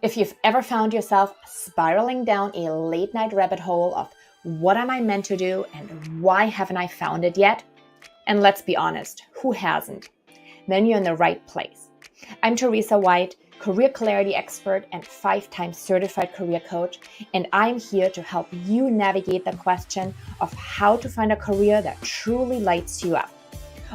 If you've ever found yourself spiraling down a late night rabbit hole of what am I meant to do and why haven't I found it yet? And let's be honest, who hasn't? Then you're in the right place. I'm Theresa White, career clarity expert and 5-time certified career coach, and I'm here to help you navigate the question of how to find a career that truly lights you up.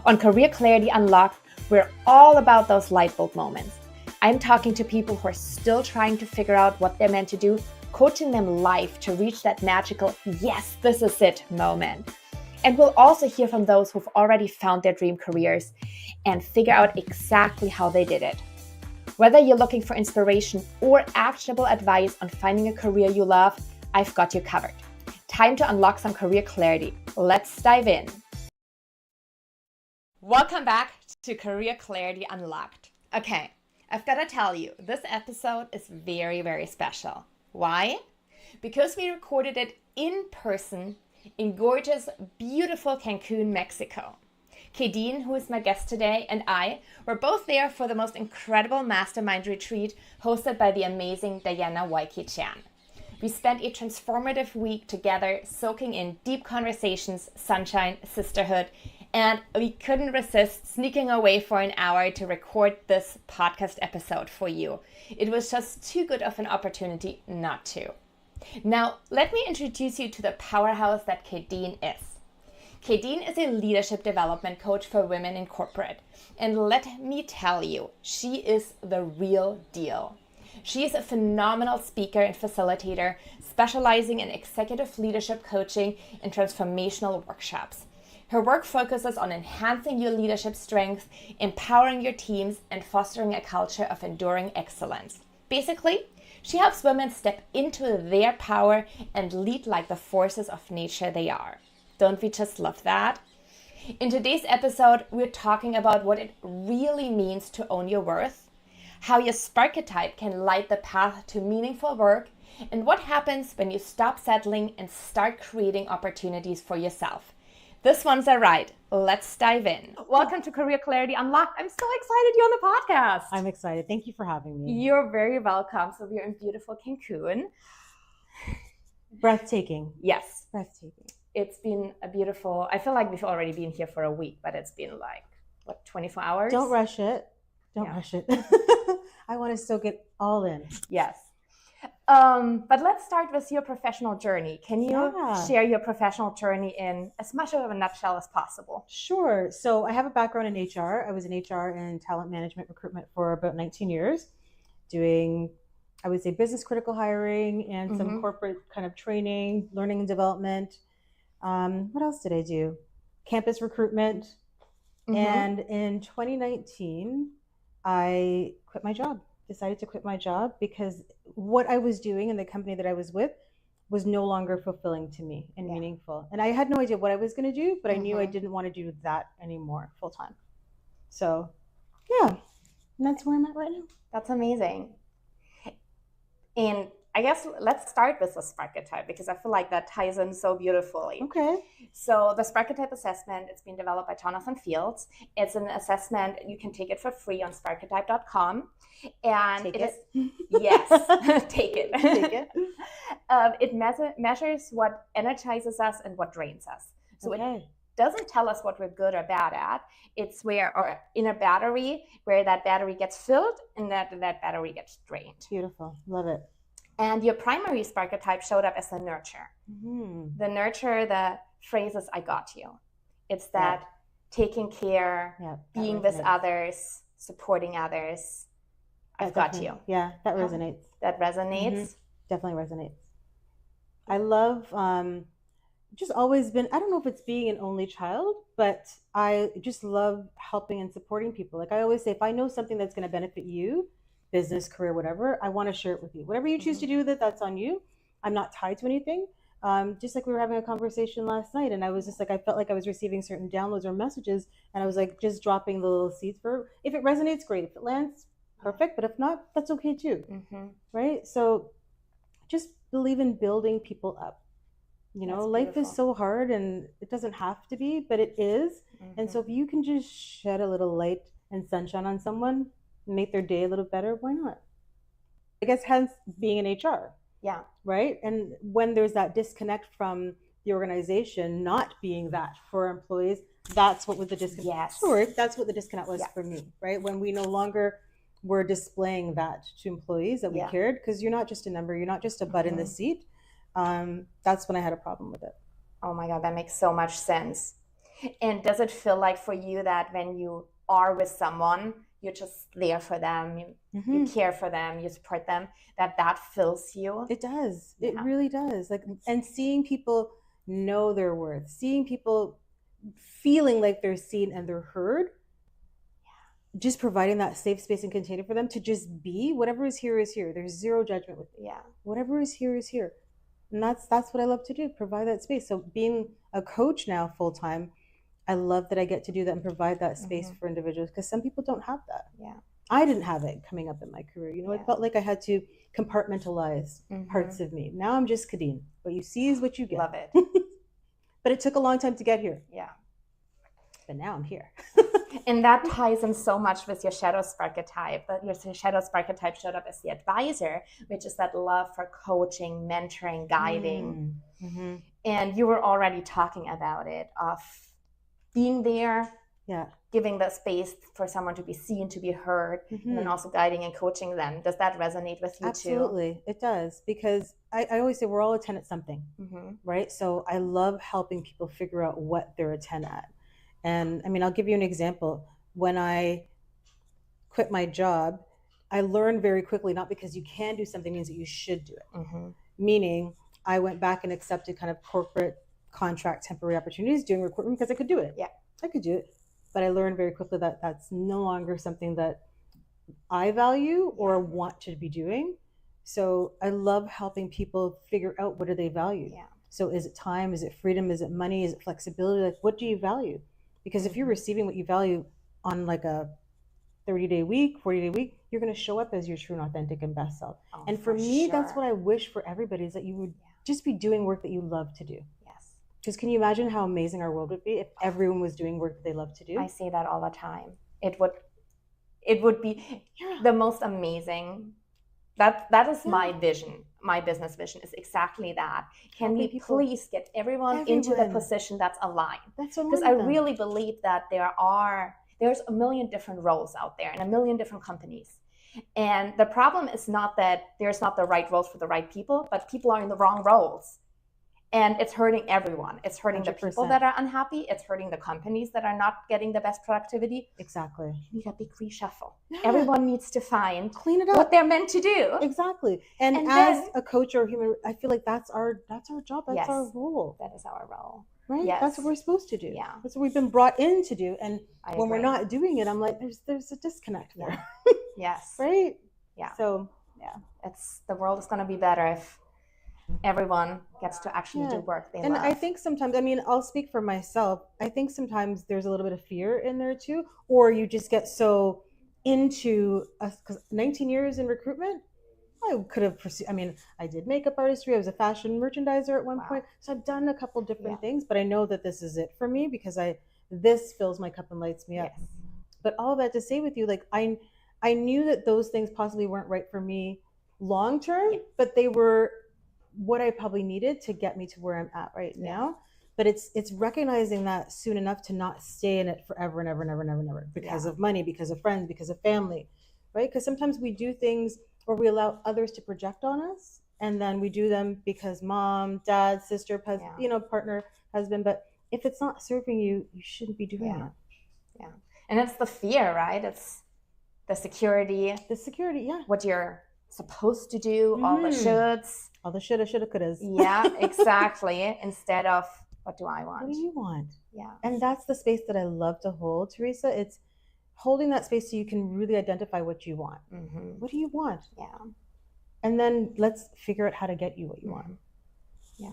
On Career Clarity Unlocked, we're all about those light bulb moments. I'm talking to people who are still trying to figure out what they're meant to do, coaching them live to reach that magical, yes, this is it moment. And we'll also hear from those who've already found their dream careers and figure out exactly how they did it. Whether you're looking for inspiration or actionable advice on finding a career you love, I've got you covered. Time to unlock some career clarity. Let's dive in. Welcome back to Career Clarity Unlocked. Okay, I've got to tell you, this episode is very, very special. Why? Because we recorded it in person in gorgeous, beautiful Cancun, Mexico. Kadine, who is my guest today, and I were both there for the most incredible mastermind retreat hosted by the amazing 𝘊𝘊𝘳𝘬𝘳. We spent a transformative week together, soaking in deep conversations, sunshine, sisterhood, and we couldn't resist sneaking away for an hour to record this podcast episode for you. It was just too good of an opportunity not to. Now, let me introduce you to the powerhouse that Kadine is. Kadine is a leadership development coach for women in corporate. And let me tell you, she is the real deal. She is a phenomenal speaker and facilitator, specializing in executive leadership coaching and transformational workshops. Her work focuses on enhancing your leadership strength, empowering your teams, and fostering a culture of enduring excellence. Basically, she helps women step into their power and lead like the forces of nature they are. Don't we just love that? In today's episode, we're talking about what it really means to own your worth, how your Sparketype can light the path to meaningful work, and what happens when you stop settling and start creating opportunities for yourself. This one's a ride. Let's dive in. Welcome to Career Clarity Unlocked. I'm so excited you're on the podcast. I'm excited. Thank you for having me. You're very welcome. So we're in beautiful Cancun. Breathtaking. Yes. Breathtaking. It's been a beautiful, I feel like we've already been here for a week, but it's been like, 24 hours? Don't rush it. Don't rush it. I want to soak it all in. Yes. But let's start with your professional journey. Can you share your professional journey in as much of a nutshell as possible? Sure. So I have a background in HR. I was in HR and talent management recruitment for about 19 years, doing, I would say, business critical hiring and some corporate kind of training, learning and development. What else did I do? Campus recruitment. And in 2019, I quit my job. Decided to quit my job because what I was doing in the company that I was with was no longer fulfilling to me and meaningful. And I had no idea what I was going to do, but I knew I didn't want to do that anymore full time. So yeah, and that's where I'm at right now. That's amazing. And I guess let's start with the Sparketype because I feel like that ties in so beautifully. Okay. So the Sparketype assessment, it's been developed by Jonathan Fields. It's an assessment, you can take it for free on Sparketype.com. And Take it. Yes, take it. Take it. It measures what energizes us and what drains us. So it doesn't tell us what we're good or bad at. It's where, or in a battery, where that battery gets filled and that battery gets drained. Beautiful. Love it. And your primary Sparketype showed up as the nurture. The nurture, the phrase is, I got you. It's that taking care, being with others, supporting others. I've got you. Yeah, that resonates. That resonates? Definitely resonates. I love, just always been, I don't know if it's being an only child, but I just love helping and supporting people. Like I always say, if I know something that's going to benefit you, business, career, whatever, I want to share it with you. Whatever you choose to do with it, that's on you. I'm not tied to anything. Just like we were having a conversation last night and I was just like, I felt like I was receiving certain downloads or messages and I was like, just dropping the little seeds for, if it resonates, great. If it lands, perfect. But if not, that's okay too. Right? So just believe in building people up. You know, life is so hard and it doesn't have to be, but it is. And so if you can just shed a little light and sunshine on someone, make their day a little better, why not? I guess hence being in HR. Yeah. Right. And when there's that disconnect from the organization not being that for employees, that's what was the disconnect. Yes. Sure, that's what the disconnect was Yeah. for me, right? When we no longer were displaying that to employees that we Yeah. cared, because you're not just a number, you're not just a butt in the seat. That's when I had a problem with it. Oh my God, that makes so much sense. And does it feel like for you that when you are with someone, you're just there for them, you care for them, you support them, that fills you? It does. It really does. Like, and seeing people know their worth, seeing people feeling like they're seen and they're heard, just providing that safe space and container for them to just be. Whatever is here is here. There's zero judgment with it. Yeah. Whatever is here is here. And that's what I love to do, provide that space. So being a coach now full time, I love that I get to do that and provide that space for individuals, because some people don't have that. Yeah. I didn't have it coming up in my career. You know, I felt like I had to compartmentalize parts of me. Now I'm just Kadine. What you see is what you get. Love it. But it took a long time to get here. Yeah. But now I'm here. And that ties in so much with your shadow Sparketype. But your shadow Sparketype showed up as the advisor, which is that love for coaching, mentoring, guiding. And you were already talking about it, of being there, giving the space for someone to be seen, to be heard, and then also guiding and coaching them. Does that resonate with you too? Absolutely, it does. Because I always say we're all a 10 at something, right? So I love helping people figure out what they're a 10 at. And I mean, I'll give you an example. When I quit my job, I learned very quickly, not because you can do something means that you should do it. Meaning, I went back and accepted kind of corporate contract temporary opportunities doing recruitment because I could do it. Yeah, I could do it. But I learned very quickly that that's no longer something that I value or want to be doing. So I love helping people figure out, what do they value? Yeah. So is it time? Is it freedom? Is it money? Is it flexibility? Like, what do you value? Because if you're receiving what you value on like a 30-day week, 40-day week, you're going to show up as your true and authentic and best self. And for me, that's what I wish for everybody, is that you would just be doing work that you love to do. Yes. Because can you imagine how amazing our world would be if everyone was doing work that they love to do? I say that all the time. It would be the most amazing. That is my vision. My business vision is exactly that. Can we please get everyone into the position that's aligned? Because I really believe that there's a million different roles out there and a million different companies. And the problem is not that there's not the right roles for the right people, but people are in the wrong roles. And it's hurting everyone. It's hurting 100%. The people that are unhappy. It's hurting the companies that are not getting the best productivity. Exactly. You need a big reshuffle. Yeah. Everyone needs to clean it up, what they're meant to do. Exactly. And as a coach or human, I feel like that's our job. That's our role. That is our role. Right? Yes. That's what we're supposed to do. Yeah. That's what we've been brought in to do. And when we're not doing it, I'm like, there's a disconnect there. Yes. Right? Yeah. So the world is going to be better if everyone gets to actually do work they love. And I think sometimes, I mean, I'll speak for myself. I think sometimes there's a little bit of fear in there too, or you just get so into, because 19 years in recruitment, I could have pursued, I mean, I did makeup artistry. I was a fashion merchandiser at one point. So I've done a couple different things, but I know that this is it for me because this fills my cup and lights me up. Yes. But all that to say with you, like, I knew that those things possibly weren't right for me long term, but they were what I probably needed to get me to where I'm at right now. But it's recognizing that soon enough to not stay in it forever and ever and ever and ever and ever because of money, because of friends, because of family, right? Because sometimes we do things or we allow others to project on us, and then we do them because mom, dad, sister, partner, husband. But if it's not serving you, you shouldn't be doing it. Yeah, and it's the fear, right? It's the security. What you're supposed to do, all the shoulds. All the shoulda, couldas. Yeah, exactly. Instead of, what do I want? What do you want? Yeah. And that's the space that I love to hold, Theresa. It's holding that space so you can really identify what you want. What do you want? Yeah. And then let's figure out how to get you what you want. Yeah.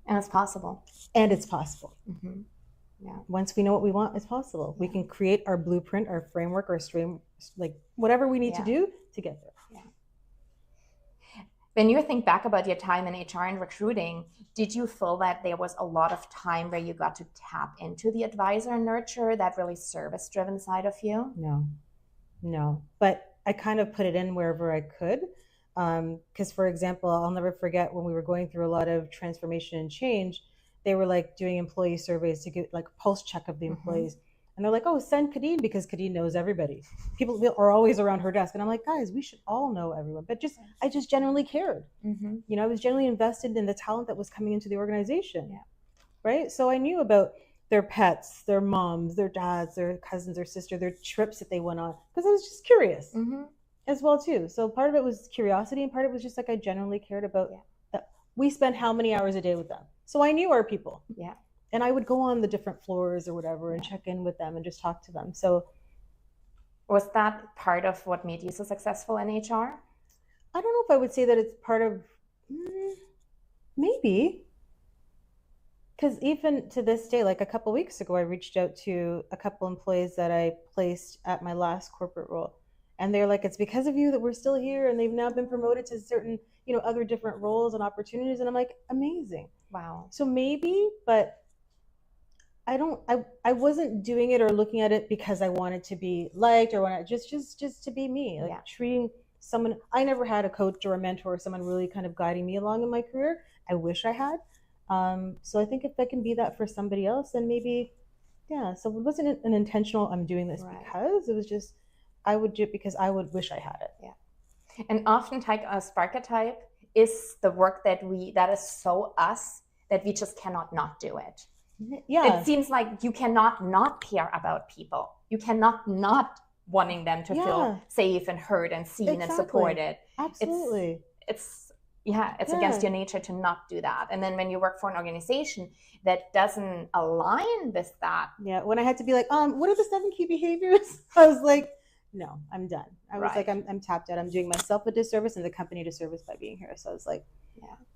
And it's possible. Yeah. Once we know what we want, it's possible. We can create our blueprint, our framework, our stream, like whatever we need to do to get there. When you think back about your time in HR and recruiting, did you feel that there was a lot of time where you got to tap into the advisor and nurture, that really service-driven side of you? No. But I kind of put it in wherever I could. Because for example, I'll never forget when we were going through a lot of transformation and change, they were like doing employee surveys to get like pulse check of the employees. And they're like, oh, send Kadine because Kadine knows everybody. People are always around her desk. And I'm like, guys, we should all know everyone. But I just genuinely cared. You know, I was genuinely invested in the talent that was coming into the organization. Yeah. Right. So I knew about their pets, their moms, their dads, their cousins, their sister, their trips that they went on. Because I was just curious as well, too. So part of it was curiosity and part of it was just like I genuinely cared about that. We spent how many hours a day with them. So I knew our people. Yeah. And I would go on the different floors or whatever and check in with them and just talk to them. So was that part of what made you so successful in HR? I don't know if I would say that it's part of, maybe. Because even to this day, like a couple weeks ago, I reached out to a couple employees that I placed at my last corporate role. And they're like, it's because of you that we're still here. And they've now been promoted to certain, you know, other different roles and opportunities. And I'm like, amazing. Wow. So maybe, but I wasn't doing it or looking at it because I wanted to be liked or wanted just to be me, like treating someone. I never had a coach or a mentor or someone really kind of guiding me along in my career. I wish I had. So I think if I can be that for somebody else, then maybe, so it wasn't an intentional, I'm doing this because it was just, I would do it because I would wish I had it. Yeah. And often Sparketype is the work that is so us that we just cannot not do it. Yeah. It seems like you cannot not care about people. You cannot not wanting them to feel safe and heard and seen and supported. Absolutely. It's against your nature to not do that. And then when you work for an organization that doesn't align with that. Yeah. When I had to be like, what are the 7 key behaviors? I was like, no, I'm done. I was like, I'm tapped out. I'm doing myself a disservice and the company a disservice by being here. So I was like,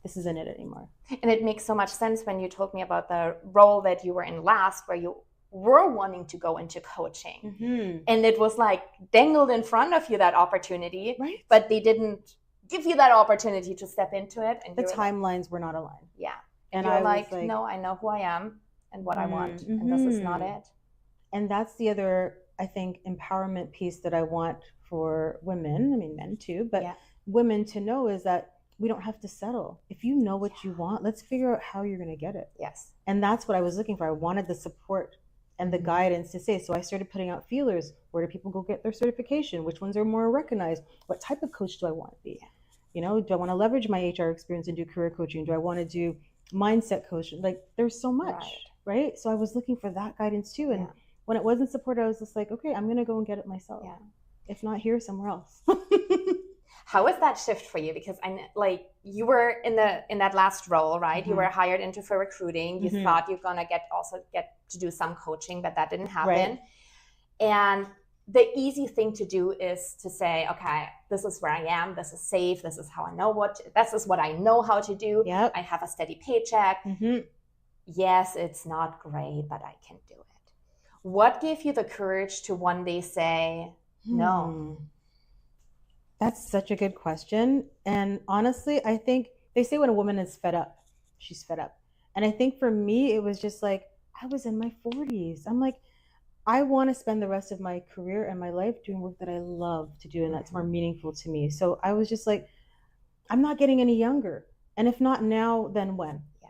this isn't it anymore. And it makes so much sense when you told me about the role that you were in last, where you were wanting to go into coaching. And it was like dangled in front of you, that opportunity, but they didn't give you that opportunity to step into it. And the timelines were not aligned. Yeah. And you're like, no, I know who I am and what I want. And this is not it. And that's the other, I think, empowerment piece that I want for women. I mean, men too, but women to know is that we don't have to settle. If you know what you want, let's figure out how you're going to get it. Yes. And that's what I was looking for. I wanted the support and the guidance to say. So I started putting out feelers. Where do people go get their certification? Which ones are more recognized? What type of coach do I want to be? You know, do I want to leverage my HR experience and do career coaching? Do I want to do mindset coaching? Like, there's so much, right? So I was looking for that guidance too. And when it wasn't supported, I was just like, okay, I'm going to go and get it myself. Yeah. If not here, somewhere else. How was that shift for you? Because you were in that last role, right? You were hired into for recruiting. You thought you're gonna get to do some coaching, but that didn't happen. And the easy thing to do is to say, okay, this is where I am. This is safe. This is how I know this is what I know how to do. Yep. I have a steady paycheck. Yes, it's not great, but I can do it. What gave you the courage to one day say no? That's such a good question. And honestly, I think they say when a woman is fed up, she's fed up. And I think for me, it was just like, I was in my 40s. I'm like, I want to spend the rest of my career and my life doing work that I love to do. And that's more meaningful to me. So I was just like, I'm not getting any younger. And if not now, then when? Yeah.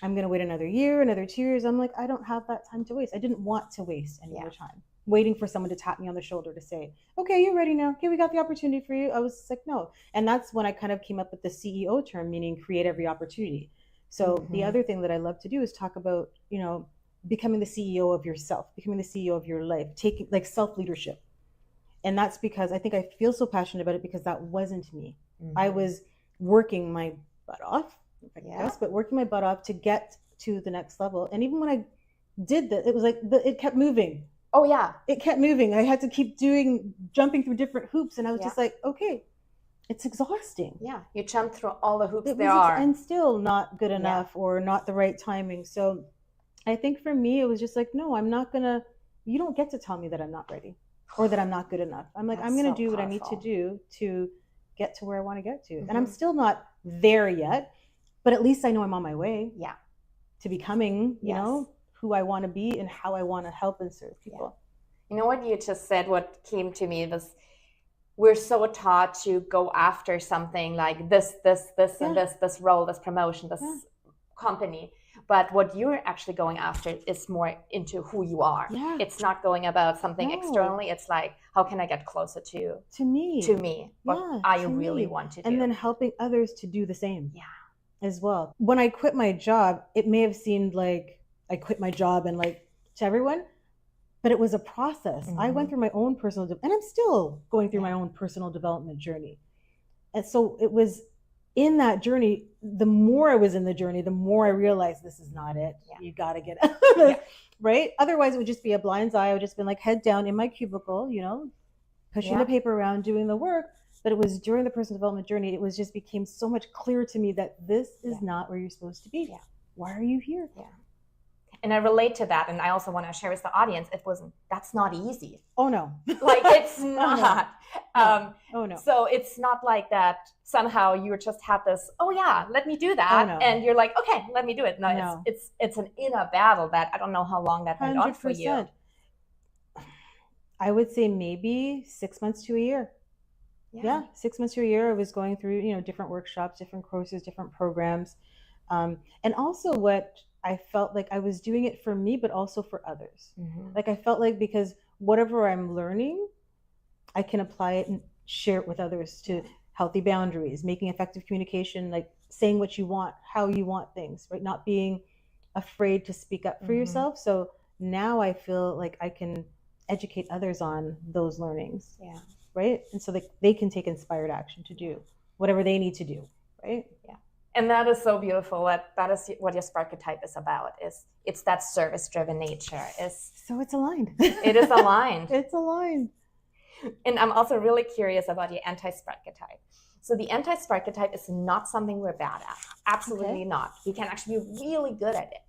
I'm going to wait another year, another 2 years. I'm like, I don't have that time to waste. I didn't want to waste any more time waiting for someone to tap me on the shoulder to say, okay, you're ready now. Okay, we got the opportunity for you. I was like, no. And that's when I kind of came up with the CEO term, meaning create every opportunity. So the other thing that I love to do is talk about, you know, becoming the CEO of yourself, becoming the CEO of your life, taking like self-leadership. And that's because I think I feel so passionate about it because that wasn't me. I was working my butt off, I guess, but working my butt off to get to the next level. And even when I did that, it was like, it kept moving. Oh yeah. It kept moving. I had to keep jumping through different hoops. And I was just like, okay, it's exhausting. Yeah. You jump through all the hoops there are. And still not good enough or not the right timing. So I think for me, it was just like, no, you don't get to tell me that I'm not ready or that I'm not good enough. I'm like, I'm going to do what I need to do to get to where I want to get to. And I'm still not there yet, but at least I know I'm on my way to becoming, you know, who I want to be and how I want to help and serve people. You know what you just said, what came to me was we're so taught to go after something like this, and this role, this promotion, this company. But what you're actually going after is more into who you are. Yeah. It's not going about something externally. It's like, how can I get closer to me? What I really want to do. And then helping others to do the same as well. When I quit my job, it may have seemed like I quit my job and like to everyone, but it was a process. I went through my own personal, and I'm still going through my own personal development journey. And so it was in that journey, the more I was in the journey, the more I realized this is not it. You got to get out of this, right? Otherwise, it would just be a blind's eye. I would just been like head down in my cubicle, you know, pushing the paper around, doing the work. But it was during the personal development journey, it was just became so much clearer to me that this is not where you're supposed to be. Why are you here? And I relate to that. And I also want to share with the audience, that's not easy. Oh no. Like it's not. Oh no. So it's not like that somehow you just had this, let me do that. And you're like, okay, let me do it. No. It's an inner battle that I don't know how long that went on for you. I would say maybe 6 months to a year. 6 months to a year. I was going through, you know, different workshops, different courses, different programs. And also what I felt like I was doing it for me, but also for others. Like I felt like because whatever I'm learning, I can apply it and share it with others to healthy boundaries, making effective communication, like saying what you want, how you want things, right? Not being afraid to speak up for yourself. So now I feel like I can educate others on those learnings. Right? And so they can take inspired action to do whatever they need to do, right? And that is so beautiful. That is what your Sparketype is about. It's that service-driven nature. So it's aligned. It is aligned. It's aligned. And I'm also really curious about your anti-Sparketype. So the anti-Sparketype is not something we're bad at. Absolutely not. We can actually be really good at it.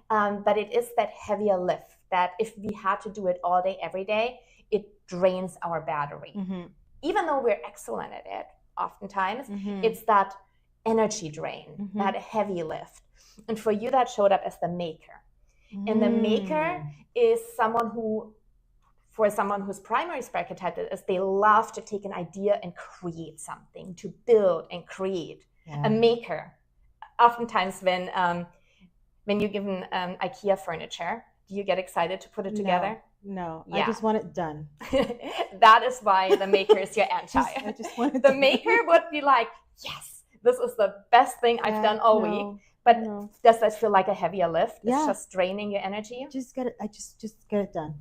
But it is that heavier lift that if we had to do it all day, every day, it drains our battery. Even though we're excellent at it, oftentimes, it's that energy drain, that heavy lift. And for you, that showed up as the maker. And the maker is someone whose primary Sparketype is they love to take an idea and create something, to build and create. A maker. Oftentimes when you give an IKEA furniture, do you get excited to put it together? No, I just want it done. That is why the maker is your anti. I just want it the maker would be like, yes, this is the best thing I've done all week. But does that feel like a heavier lift? It's just draining your energy. Just get it. I just get it done.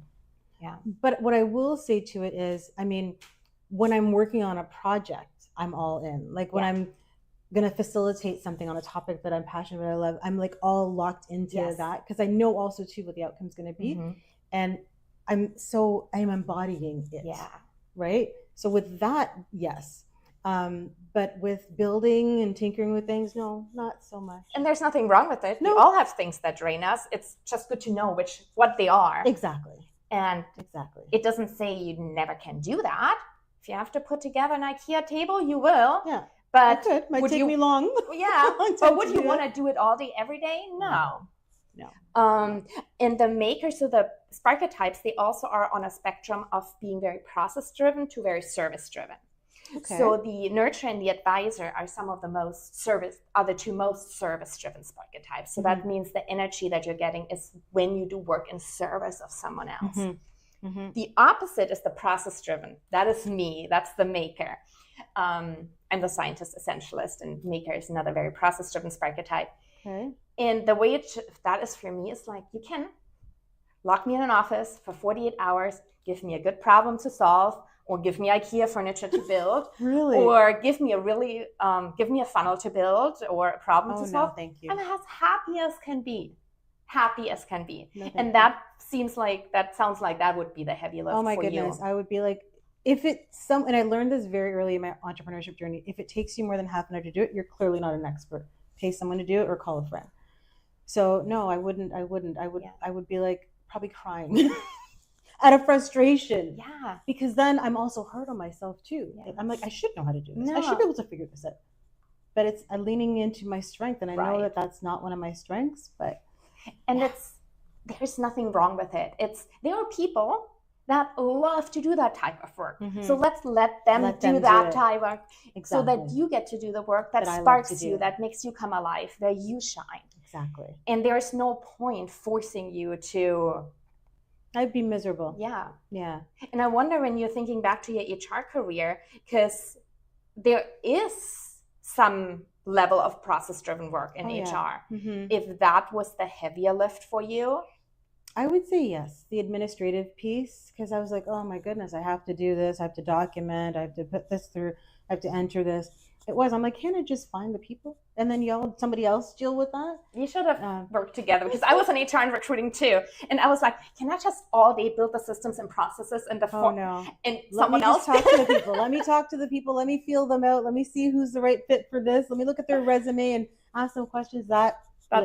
But what I will say to it is, I mean, when I'm working on a project, I'm all in. Like when I'm going to facilitate something on a topic that I'm passionate about, I love, I'm like all locked into that because I know also too what the outcome is going to be. And I'm embodying it. Right. So with that, yes. But with building and tinkering with things, no, not so much. And there's nothing wrong with it. No. We all have things that drain us. It's just good to know what they are. Exactly. And it doesn't say you never can do that. If you have to put together an IKEA table, you will. But it might take me long. But would you want to do it all day, every day? No. And the makers of the Sparketypes, they also are on a spectrum of being very process-driven to very service-driven. So the nurturer and the advisor are the two most service-driven Sparketypes. So that means the energy that you're getting is when you do work in service of someone else. The opposite is the process-driven. That is me. That's the maker. I'm the scientist essentialist, and maker is another very process-driven Sparketype. And the way that is for me is like, you can lock me in an office for 48 hours, give me a good problem to solve, or give me IKEA furniture to build, or give me a funnel to build, or a problem to solve. No, thank you. I'm as happy as can be. No, and that sounds like that would be the heavy lift. Oh my goodness, I would be like, and I learned this very early in my entrepreneurship journey. If it takes you more than half an hour to do it, you're clearly not an expert. Pay someone to do it or call a friend. So no, I wouldn't. I would be like probably crying out of frustration. Because then I'm also hard on myself too. I'm like, I should know how to do this. I should be able to figure this out. But it's leaning into my strength, and I know that that's not one of my strengths. But there's nothing wrong with it. There are people that love to do that type of work. Mhm. So let's let them do do that it. type of work, so that Exactly. you get to do the work that That I love sparks to you, do. that makes you come alive, where you shine. Exactly. And there's no point forcing you to. I'd be miserable. Yeah. Yeah. And I wonder, when you're thinking back to your HR career, because there is some level of process-driven work in HR. Mhm. If that was the heavier lift for you, I would say yes, the administrative piece, because I was like, oh my goodness, I have to do this, I have to document, I have to put this through, I have to enter this. I'm like, can't I just find the people and then somebody else deal with that? you should have worked together, because I was in HR and recruiting too, and I was like, can I just all day build the systems and processes and the Oh no. and Let me someone else just talk to the people. Let me talk to the people. Let me feel them out. Let me see who's the right fit for this. Let me look at their resume and ask them questions. That's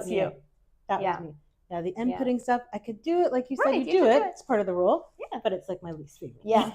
you. That Yeah. was me. Yeah, the inputting stuff, I could do it. Like you said, Right, you you do should it. do it. It's part of the role. Yeah. But it's like my least favorite. Yeah.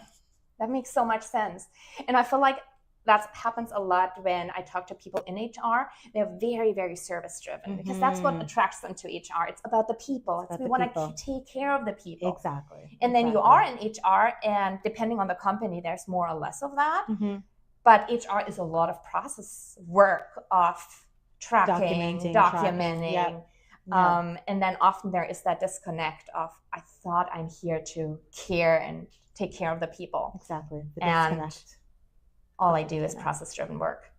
That makes so much sense. And I feel like that happens a lot when I talk to people in HR. They're very, very service driven, because that's what attracts them to HR. It's about the people. We want to take care of the people. Exactly. And then you are in HR, and depending on the company, there's more or less of that. Mhm. But HR is a lot of process work of tracking, documenting. Yep. And then often there is that disconnect of, I thought I'm here to care and take care of the people. Exactly. The And disconnect. all I do is process-driven work.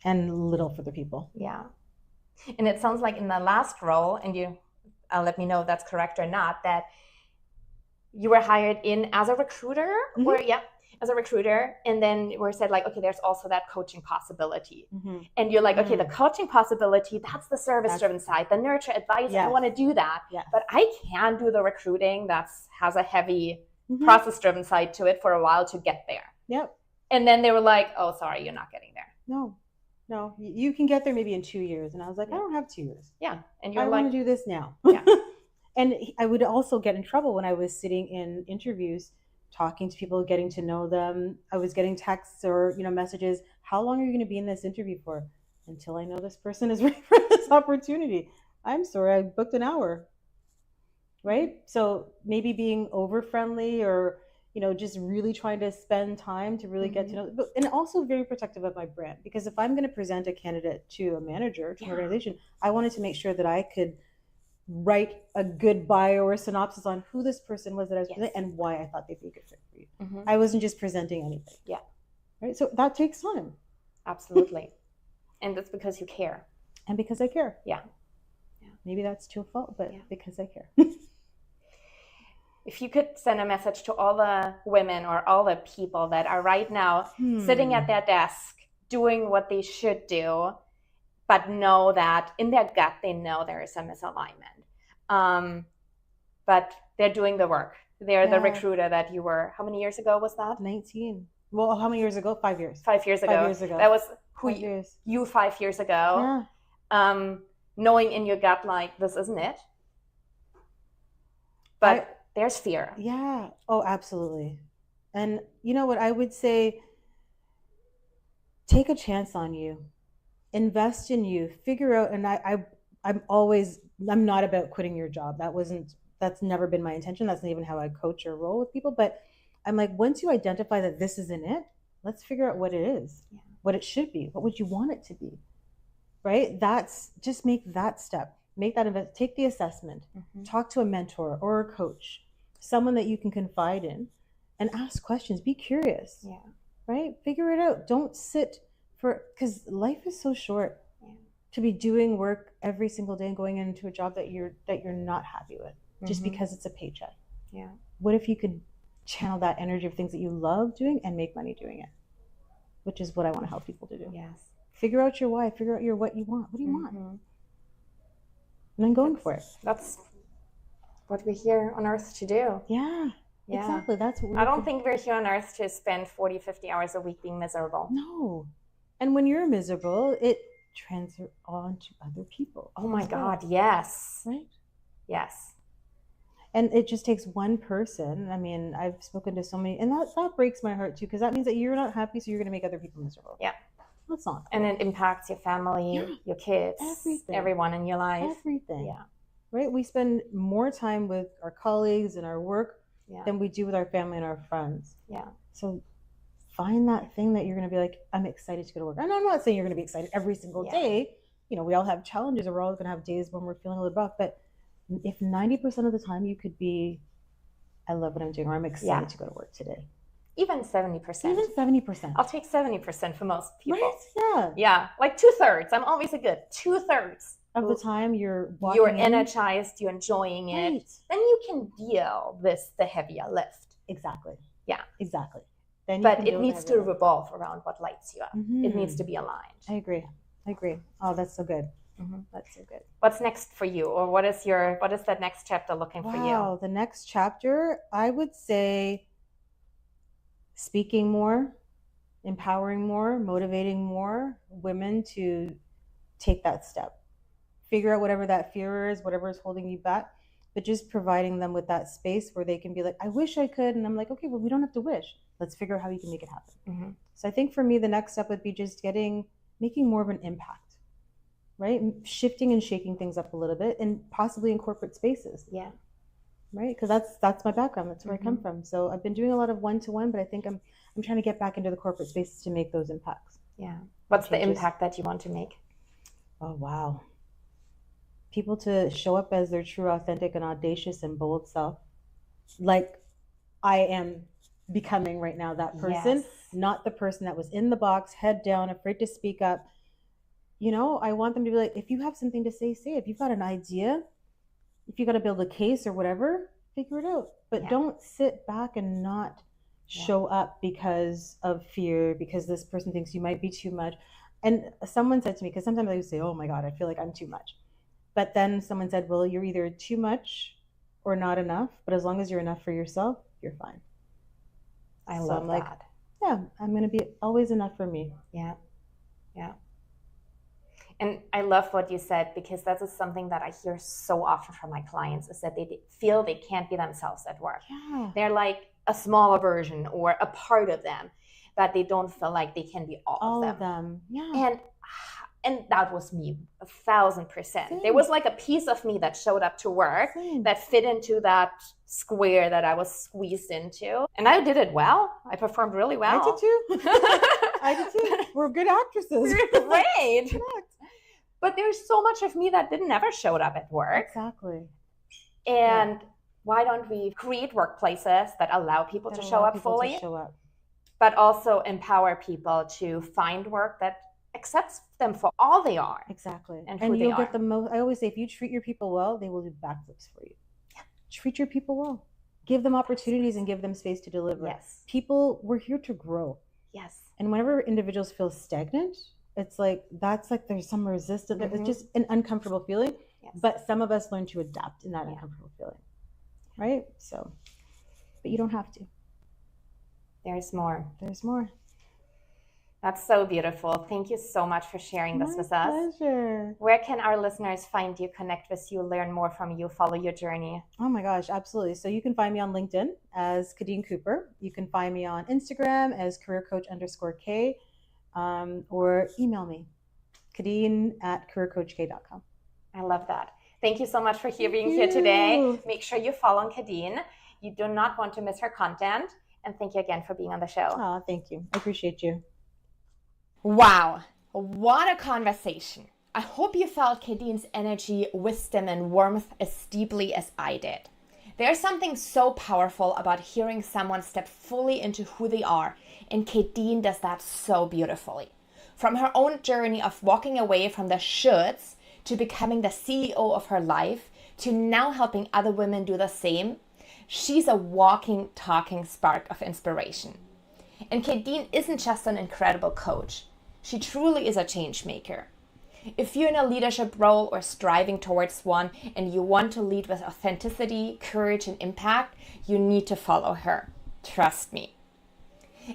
And little for the people. Yeah. And it sounds like in the last role, and you let me know if that's correct or not, that you were hired in as a recruiter, or as a recruiter, and then we said like, okay, there's also that coaching possibility. And you're like, okay, the coaching possibility, that's the service-driven side, the nurture, advice, I want to do that. But I can do the recruiting that has a heavy process-driven side to it for a while to get there. Yep. And then they were like, oh, sorry, you're not getting there. No, you can get there maybe in 2 years. And I was like, I don't have 2 years. Yeah. And you're I like, want to do this now. Yeah. And I would also get in trouble when I was sitting in interviews, talking to people, getting to know them. I was getting texts or messages. How long are you going to be in this interview for? Until I know this person is ready for this opportunity. I'm sorry, I booked an hour. Right? So maybe being over friendly, or just really trying to spend time to really get to know, and also very protective of my brand, because if I'm going to present a candidate to a manager, to an organization, I wanted to make sure that I could write a good bio or synopsis on who this person was that I was presenting and why I thought they'd be a good fit for you. I wasn't just presenting anything. Yeah. Right. So that takes time. Absolutely. And that's because you care. And because I care. Yeah. Maybe that's to a fault, but because I care. If you could send a message to all the women or all the people that are right now sitting at their desk doing what they should do, but know that in their gut they know there is a misalignment, but they're doing the work. They're the recruiter that you were. How many years ago was that? 19. Well, how many years ago? 5 years. 5 years ago. 5 years ago. That was who 5 years. You 5 years ago. Yeah. Knowing in your gut, like, this isn't it. But there's fear. Yeah. Oh, absolutely. And you know what I would say? Take a chance on you. Invest in you. Figure out. And I'm not about quitting your job. That's never been my intention. That's not even how I coach or roll with people. But I'm like, once you identify that this isn't it, let's figure out what it is, what it should be. What would you want it to be? Right? Just make that step. Make that take the assessment. Talk to a mentor or a coach, someone that you can confide in, and ask questions. Be curious. Yeah. Right? Figure it out. Don't sit because life is so short to be doing work every single day and going into a job that you're not happy with just because it's a paycheck. Yeah. What if you could channel that energy of things that you love doing and make money doing it? Which is what I want to help people to do. Yes. Figure out your why. Figure out what you want. What do you want? And then going for it. That's what we're here on earth to do. Yeah. Exactly. That's what I don't think we're here on earth to spend 40, 50 hours a week being miserable. No. And when you're miserable, it transfers on to other people. Oh my God, yes. Right? Yes. And it just takes one person. I mean, I've spoken to so many, and that breaks my heart too, because that means that you're not happy, so you're going to make other people miserable. Yeah. That's not cool. And it impacts your family, your kids, everyone in your life. Everything. Yeah. Right? We spend more time with our colleagues and our work than we do with our family and our friends. Yeah. So find that thing that you're going to be like, I'm excited to go to work. And I'm not saying you're going to be excited every single day. You know, we all have challenges, or we're all going to have days when we're feeling a little rough. But if 90% of the time you could be, I love what I'm doing, or I'm excited to go to work today. Even 70%. Even 70%. I'll take 70% for most people. Right? Yeah. Yeah. Like 2/3. I'm always a good 2/3 of the time you're energized, you're enjoying it. Then you can deal with the heavier lift. Exactly. Yeah. Exactly. But it needs to revolve around what lights you up. It needs to be aligned. I agree. Oh, that's so good. That's so good. What's next for you, or what is that next chapter looking for you? Wow, the next chapter, I would say speaking more, empowering more, motivating more women to take that step. Figure out whatever that fear is, whatever is holding you back, but just providing them with that space where they can be like, I wish I could. And I'm like, okay, well, we don't have to wish. Let's figure out how you can make it happen. So I think for me, the next step would be just making more of an impact, right? Shifting and shaking things up a little bit, and possibly in corporate spaces. Yeah. Right? Because that's my background. That's where I come from. So I've been doing a lot of one-to-one, but I think I'm trying to get back into the corporate spaces to make those impacts. Yeah. What's the impact that you want to make? Oh, wow. People to show up as their true, authentic, and audacious and bold self. Like I am becoming right now, that person, not the person that was in the box, head down, afraid to speak up. You know, I want them to be like, if you have something to say, say it. If you've got an idea, if you got to build a case or whatever, figure it out. But don't sit back and not show up because of fear, because this person thinks you might be too much. And someone said to me, because sometimes I would say, oh my God, I feel like I'm too much. But then someone said, well, you're either too much or not enough. But as long as you're enough for yourself, you're fine. I love that. Yeah, I'm going to be always enough for me. Yeah. Yeah. And I love what you said, because that is something that I hear so often from my clients, is that they feel they can't be themselves at work. Yeah. They're like a smaller version or a part of them, that they don't feel like they can be all of them. Yeah. And that was me 1,000%. Same. There was like a piece of me that showed up to work that fit into that square that I was squeezed into. And I did it well. I performed really well. I did too. I did too. We're good actresses. Great. But there's so much of me that never showed up at work. Exactly. And why don't we create workplaces that allow people to show up fully, but also empower people to find work that accepts them for all they are. Exactly. And you'll get the most. I always say, if you treat your people well, they will do backflips for you. Yeah. Treat your people well. Give them opportunities and give them space to deliver. Yes. People, we're here to grow. Yes. And whenever individuals feel stagnant, it's like, that's like there's some resistance. It's just an uncomfortable feeling. Yes. But some of us learn to adapt in that uncomfortable feeling. Right? So, but you don't have to. There's more. There's more. That's so beautiful. Thank you so much for sharing this with us. My pleasure. Where can our listeners find you, connect with you, learn more from you, follow your journey? Oh my gosh, absolutely. So you can find me on LinkedIn as Kadine Cooper. You can find me on Instagram as careercoach_K, or email me, Kadine@careercoachk.com. I love that. Thank you so much for being here today. Make sure you follow Kadine. You do not want to miss her content. And thank you again for being on the show. Oh, thank you. I appreciate you. Wow, what a conversation. I hope you felt Kadine's energy, wisdom, and warmth as deeply as I did. There's something so powerful about hearing someone step fully into who they are, and Kadine does that so beautifully. From her own journey of walking away from the shoulds to becoming the CEO of her life, to now helping other women do the same, she's a walking, talking spark of inspiration. And Kadine isn't just an incredible coach. She truly is a change maker. If you're in a leadership role or striving towards one, and you want to lead with authenticity, courage, and impact, you need to follow her. Trust me.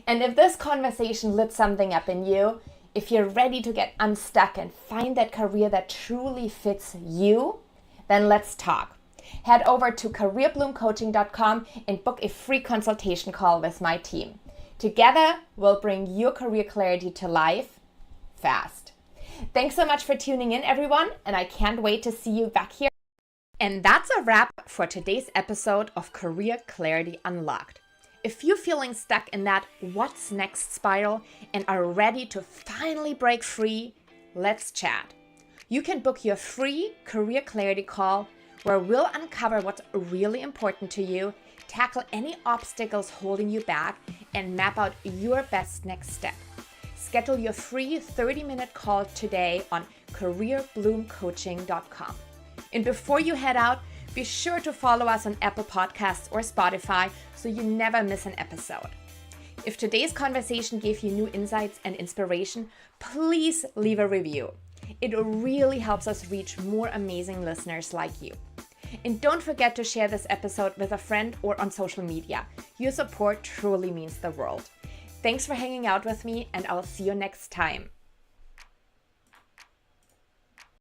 And if this conversation lit something up in you, if you're ready to get unstuck and find that career that truly fits you, then let's talk. Head over to careerbloomcoaching.com and book a free consultation call with my team. Together, we'll bring your career clarity to life fast. Thanks so much for tuning in, everyone, and I can't wait to see you back here And that's a wrap for today's episode of Career Clarity Unlocked. If you're feeling stuck in that what's next spiral and are ready to finally break free, let's chat. You can book your free career clarity call where we'll uncover what's really important to you, tackle any obstacles holding you back, and map out your best next step. Schedule your free 30-minute call today on careerbloomcoaching.com. And before you head out, be sure to follow us on Apple Podcasts or Spotify so you never miss an episode. If today's conversation gave you new insights and inspiration, please leave a review. It really helps us reach more amazing listeners like you. And don't forget to share this episode with a friend or on social media. Your support truly means the world. Thanks for hanging out with me, and I'll see you next time.